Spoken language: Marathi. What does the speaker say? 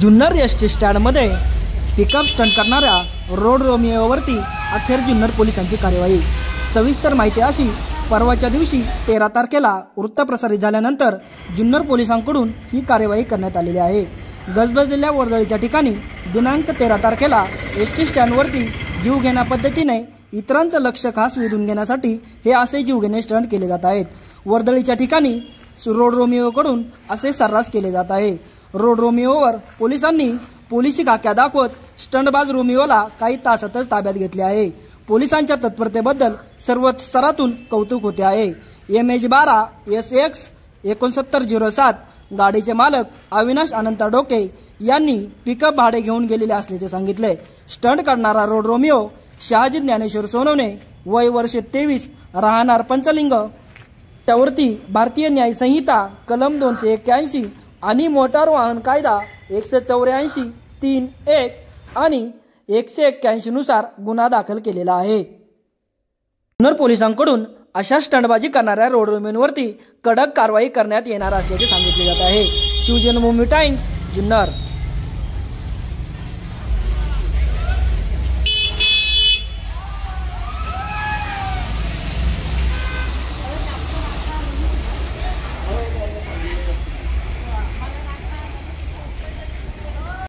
जुन्नर एसटी स्टँडमध्ये पिकअप स्टंट करणाऱ्या रोड रोमिओवरती अखेर जुन्नर पोलिसांची कार्यवाही। सविस्तर माहिती अशी, परवाच्या दिवशी 13 तारखेला वृत्त प्रसारित झाल्यानंतर जुन्नर पोलिसांकडून ही कार्यवाही करण्यात आलेली आहे। गजबजलेल्या वर्दळीच्या ठिकाणी दिनांक 13 तारखेला एसटी स्टँडवरती जीवघेण्या पद्धतीने इतरांचं लक्ष खास वेधून घेण्यासाठी हे असे जीवघेणे स्टंट केले जात आहेत। वर्दळीच्या ठिकाणी रोड रोमिओकडून असे सर्रास केले जात आहे। रोड रोमिओवर पोलिसांनी पोलिसी खाक्या दाखवत स्टंटबाज रोमिओला काही तासातच ताब्यात घेतले आहे। पोलिसांच्या तत्परतेबद्दल सर्व स्तरातून कौतुक होते आहे। MH12 SX 6907 गाडीचे मालक अविनाश अनंत डोके यांनी पिकअप भाडे घेऊन गेलेले असल्याचे सांगितले। स्टंट करणारा रोड रोमिओ शहाजी ज्ञानेश्वर सोनवणे, वय वर्ष 23, राहणार पंचलिंग, त्यावरती भारतीय न्याय संहिता कलम 281 आणि मोटार वाहन कायदा 184(3)(1) आणि 181 नुसार गुन्हा दाखल केलेला आहे। जुन्नर पोलिसांकडून अशा स्टंटबाजी करणाऱ्या रोड रोमिओवरती कडक कारवाई करण्यात येणार असल्याचे सांगितले जात आहे। शिवजन्मभूमी टाइम्स, जुन्नर।